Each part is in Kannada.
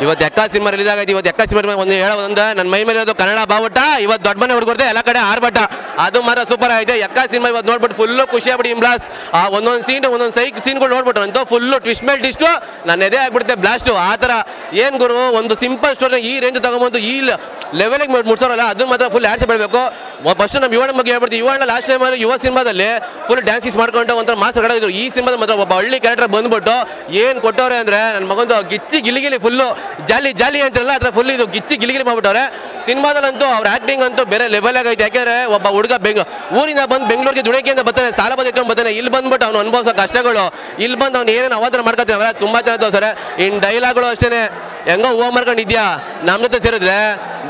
ಇವತ್ತು ಎಕ್ಕ ಸಿನಿಮಾ ರಿಲೀಸ್ ಆಗೈತಿ. ಇವತ್ತು ಎಕ್ಕ ಸಿನಿಮಾ ಒಂದು ಹೇಳೋದಂದ್ರೆ ನನ್ನ ಮೈ ಮೇಲೆ ಇರೋದು ಕನ್ನಡ ಬಾವುಟ, ಇವತ್ತು ದೊಡ್ಡ ಮನೆ ಹುಡುಗರ್ದೆ ಎಲ್ಲ ಕಡೆ ಆರ್ಭಟ, ಅದು ಮಾತ್ರ ಸೂಪರ್ ಆಗಿದೆ. ಎಕ್ಕ ಸಿನಿಮಾ ಇವತ್ತು ನೋಡ್ಬಿಟ್ಟು ಫುಲ್ಲು ಖುಷಿ ಆಗ್ಬಿಟ್ಟು ಇಂಬ್ಲಾಸ್ ಒಂದೊಂದು ಸೀನ್ಗಳು ನೋಡ್ಬಿಟ್ಟು ಅಂತೂ ಫುಲ್ಲು ಟ್ವಿಸ್ಟ್ ಮೇಲೆ ಟ್ವಿಸ್ಟು ನನ್ನ ಎದೆ ಆಗ್ಬಿಡುತ್ತೆ ಬ್ಲಾಸ್ಟು. ಆ ಥರ ಏನು ಗುರು, ಒಂದು ಸಿಂಪಲ್ ಸ್ಟೋರಿ ಈ ರೇಂಜ್ ತಗೊಂಬಂದು ಈ ಲೆವೆಲಿಗೆ ಮುಟ್ಸೋರಲ್ಲ, ಅದು ಮಾತ್ರ ಫುಲ್ ಆಡ್ಸಿ ಬೆಳಬೇಕು. ಫಸ್ಟ್ ನಮ್ಮ ಯುವಣ್ಣ ಬಗ್ಗೆ ಹೇಳ್ಬಿಡ್ತೀವಿ. ಯುವಣ್ಣ ಲಾಸ್ಟ್ ಟೈಮ್ ಯುವ ಸಿನಿಮಾದಲ್ಲಿ ಫುಲ್ ಡ್ಯಾನ್ಸ್ ಮಾಡ್ಕೊಂಡು ಒಂಥರ ಮಾಸ್ ಕಡಿದ್ರು. ಈ ಸಿನಿಮಾದ ಮಾತ್ರ ಒಬ್ಬ ಹಳ್ಳಿ ಕ್ಯಾರೆಕ್ಟರ್ ಬಂದ್ಬಿಟ್ಟು ಏನು ಕೊಟ್ಟವ್ರೆ ಅಂದರೆ ನನ್ನ ಮಗಂದು ಗಿಚ್ಚಿ ಗಿಲಿಗಿಲಿ ಫುಲ್ಲು ಜಾಲಿ ಜಾಲಿ ಅಂತಿರಲ್ಲ ಆ ಥರ ಫುಲ್ ಇದು ಗಿಚ್ಚಿ ಗಿಲಿಗಿಲಿ ಮಾಡ್ಬಿಟ್ಟವ್ರೆ. ಸಿನಿಮಾದಲ್ಲಂತೂ ಅವ್ರ ಆ್ಯಕ್ಟಿಂಗ್ ಅಂತೂ ಬೇರೆ ಲೆವೆಲ್ ಆಗೈತೆ. ಯಾಕೆಂದರೆ ಒಬ್ಬ ಹುಡುಗ ಊರಿಂದ ಬಂದು ಬೆಂಗಳೂರಿಗೆ ದುಡಿಯೋಕೆ ಅಂತ ಬರ್ತಾನೆ, ಸಾಲ ಬದುಕೊಂಡು ಬರ್ತಾನೆ. ಇಲ್ಲಿ ಬಂದ್ಬಿಟ್ಟು ಅವ್ನು ಅನುಭವಿಸೋ ಕಷ್ಟಗಳು, ಇಲ್ಲಿ ಬಂದು ಅವ್ನು ಏನೇನು ಅವಾತರ ಮಾಡ್ಕೊತಾನೆ ಅವೆಲ್ಲ ತುಂಬ ಚೆನ್ನಾಗಿ ತೋರಿಸ್ತಾರೆ. ಇನ್ನು ಡೈಲಾಗ್ಗಳು ಅಷ್ಟೇ, ಹೆಂಗೋ ಹೂವು ಮಾರ್ಕೊಂಡಿದ್ಯಾ ನಮ್ಮ ಜೊತೆ ಸೇರಿದ್ರೆ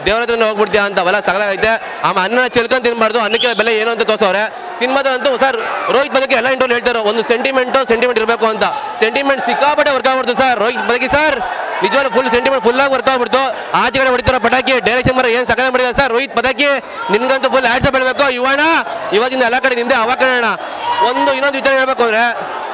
ದೇವ್ರ ಹತ್ರನೇ ಹೋಗ್ಬಿಡ್ತೀಯಾ ಅಂತ ಅವೆಲ್ಲ ಸಗಲಾಗೈತೆ. ಆಮೇಲೆ ಅನ್ನ ಚೆಲ್ಕೊಂಡು ತಿನ್ಬಾರ್ದು, ಅನ್ನಕ್ಕೆ ಬೆಲೆ ಏನು ಅಂತ ತೋರಿಸವ್ರೆ. ಸಿನಿಮಾದಂತೂ ಸರ್ ರೋಹಿತ್ ಬದಕಿ ಎಲ್ಲ ಇಂಟರ್ವ್ಯೂ ಹೇಳ್ತಾರೆ, ಒಂದು ಸೆಂಟಿಮೆಂಟ್ ಇರಬೇಕು ಅಂತ. ಸೆಂಟಿಮೆಂಟ್ ಸಿಕ್ಕಾಪಟ್ಟೆ ವರ್ಕ್ ಆಗ್ಬಿಡ್ತು ಸರ್ ರೋಹಿತ್ ಬದಕಿ ಸರ್, ನಿಜವಾಗ್ಲೂ ಫುಲ್ ಸೆಂಟಿಮೆಂಟ್ ಫುಲ್ಲಾಗಿ ವರ್ಕ್ ಆಗ್ಬಿಡ್ತು. ಆಚೆ ಕಡೆ ಹೊಡಿತಾರೋ ಪಟಾಕಿ, ಡೈರೆಕ್ಷನ್ ಮರ ಏನು ಸಗಲ ಮಾಡಿಲ್ಲ ಸರ್ ರೋಹಿತ್ ಪಟಾಕಿ, ನಿನ್ಗಂತೂ ಫುಲ್ ಆಡ್ಸ ಬೆಳಬೇಕು. ಯುವಣ್ಣ ಇವಾಗಿಂದ ಎಲ್ಲ ಕಡೆ ನಿಂದೆ ಅವಾಗ ಕಾಣೋಣ. ಇನ್ನೊಂದು ವಿಚಾರ ಹೇಳ್ಬೇಕು ಅಂದರೆ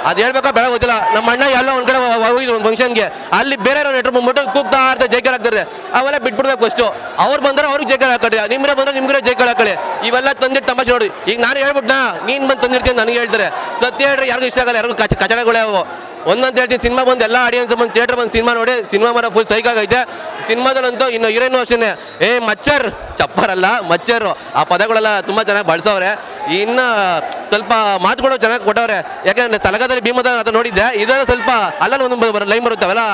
ಅದು ಹೇಳ್ಬೇಕಾ ಬೇಡ ಗೊತ್ತಿಲ್ಲ, ನಮ್ಮ ಅಣ್ಣ ಎಲ್ಲ ಒಂದು ಕಡೆ ಹೋಗಿದ್ರು ಒಂದು ಫಂಕ್ಷನ್ಗೆ, ಅಲ್ಲಿ ಬೇರೆ ನೆಟ್ರು ಬಂದ್ಬಿಟ್ಟು ಕೂಗ್ತಾ ಇರ್ತಾರೆ, ಜೈಕಲ್ ಹಾಕ್ತಾರೆ. ಅವೆಲ್ಲ ಬಿಟ್ಬಿಡ್ಬೇಕು ಫಸ್ಟು. ಅವ್ರು ಬಂದ್ರೆ ಅವ್ರಿಗೆ ಜೈಕಲ್ ಹಾಕೊಳ್ಳಿ, ನಿಮ್ರೆ ಬಂದ್ರೆ ನಿಮ್ಗೆ ಜೈಕಲ್ ಹಾಕೊಳ್ಳಿ. ಇವೆಲ್ಲ ತಂದಿಟ್ಟು ತಮಾಷೆ ನೋಡಿ. ಈಗ ನಾನು ಹೇಳ್ಬಿಟ್ನಾ, ನೀನು ಬಂದು ತಂದಿರ್ತೀನಿ ನನಗೆ ಹೇಳ್ತಾರೆ. ಸತ್ಯ ಹೇಳ್ರಿ, ಯಾರಿಗೂ ಇಷ್ಟ ಆಗಲ್ಲ, ಯಾರಿಗೂ ಕಚಡಗಳೇ ಅವು. ಒಂದಂತ ಹೇಳ್ತೀನಿ, ಸಿನಿಮಾ ಬಂದು ಎಲ್ಲ ಆಡಿಯನ್ಸ್ ಬಂದು ಥಿಯೇಟರ್ ಬಂದು ಸಿನಿಮಾ ನೋಡಿ, ಸಿನಿಮಾ ಮರ ಫುಲ್ ಸೈಕಾಗೈತೆ. ಸಿನಿಮಾದಲ್ಲಂತೂ ಇನ್ನು ಹೀರೋಯಿನ್ ಅಷ್ಟೇ, ಮಚ್ಚರ್ ಚಪ್ಪರಲ್ಲ ಮಚ್ಚರು, ಆ ಪದಗಳೆಲ್ಲ ತುಂಬ ಚೆನ್ನಾಗಿ ಬಳಸವ್ರೆ. ಇನ್ನು ಸ್ವಲ್ಪ ಮಾತುಗಳು ಚೆನ್ನಾಗಿ ಕೊಟ್ಟವ್ರೆ. ಯಾಕಂದರೆ ಸಲಗದಲ್ಲಿ ಭೀಮದ ಅಂತ ನೋಡಿದ್ದೆ, ಇದೆಲ್ಲ ಸ್ವಲ್ಪ ಅಲ್ಲಲ್ಲಿ ಒಂದು ಲೈನ್ ಬರುತ್ತೆ, ಅವೆಲ್ಲ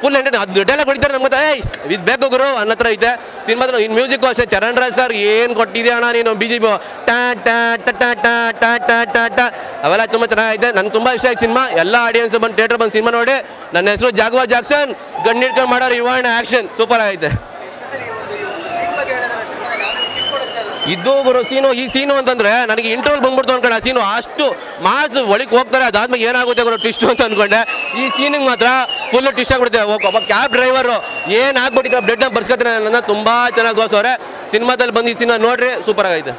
ಫುಲ್ ಎಂಟರ್ಟೈನ್. ಅದು ಡೈಲಾಗ್ ಹೊಡಿತಾರೆ ನಮ್ಗೆ, ಇದು ಬೇಕು ಗುರು ಅನ್ನೋ ಥರ ಐತೆ ಸಿನಿಮಾದ. ಇನ್ನು ಮ್ಯೂಸಿಕ್ಕು ಅಷ್ಟೇ, ಚರಣ್ ರಾಜ್ ಸರ್ ಏನು ಕೊಟ್ಟಿದ್ಯಾ ಅಣ್ಣ ನೀನು, BGB ಟಾ ಟಾ ಟಾ ಟಾ ಟಾ ಟಾ ಟಾ ಟಾ ಟಾ ಅವೆಲ್ಲ ತುಂಬ ಚೆನ್ನಾಗೈತೆ. ನನಗೆ ತುಂಬ ಇಷ್ಟ ಆಯ್ತು ಸಿನಿಮಾ. ಎಲ್ಲ ಆಡಿಯನ್ಸ್ ಬಂದು ಥಿಯೇಟರ್ ಬಂದು ಸಿನಿಮಾ ನೋಡಿ. ನನ್ನ ಹೆಸರು ಜಾಗ್ವಾ ಜಾಕ್ಸನ್, ಗಣ್ಣಿಟ್ಕೊಂಡು ಮಾಡೋರು ಯುವಣ್ಣ, ಆ್ಯಕ್ಷನ್ ಸೂಪರ್ ಆಗೈತೆ. ಇದು ಗುರು ಈ ಸೀನು ಅಂತಂದ್ರೆ ನನಗೆ ಇಂಟರ್ವಲ್ ಬಂದ್ಬಿಡ್ತು ಅನ್ಕೊಂಡೆ. ಆ ಸೀನು ಅಷ್ಟು ಮಾಸ್ ಒಳಗೆ ಹೋಗ್ತಾರೆ, ಅದಾದ್ಮೇಲೆ ಏನಾಗುತ್ತೆ ಗುರು ಟ್ವಿಸ್ಟ್ ಅಂತ ಅನ್ಕೊಂಡೆ. ಈ ಸೀನಿಗೆ ಮಾತ್ರ ಫುಲ್ ಟ್ವಿಸ್ಟ್ ಆಗಿಬಿಡುತ್ತೆ. ಒಬ್ಬ ಕ್ಯಾಬ್ ಡ್ರೈವರು ಏನು ಆಗ್ಬಿಟ್ಟಿದ್ರೆ ಬ್ಲಡ್ನ ಬರ್ಸ್ಕೊತಾರೆ ನನ್ನ ತುಂಬ ಚೆನ್ನಾಗಿ ತೋರಿಸೋರೆ. ಸಿನಿಮಾದಲ್ಲಿ ಬಂದು ಈ ಸಿನಿಮಾ ನೋಡ್ರಿ, ಸೂಪರ್ ಆಗೈತೆ.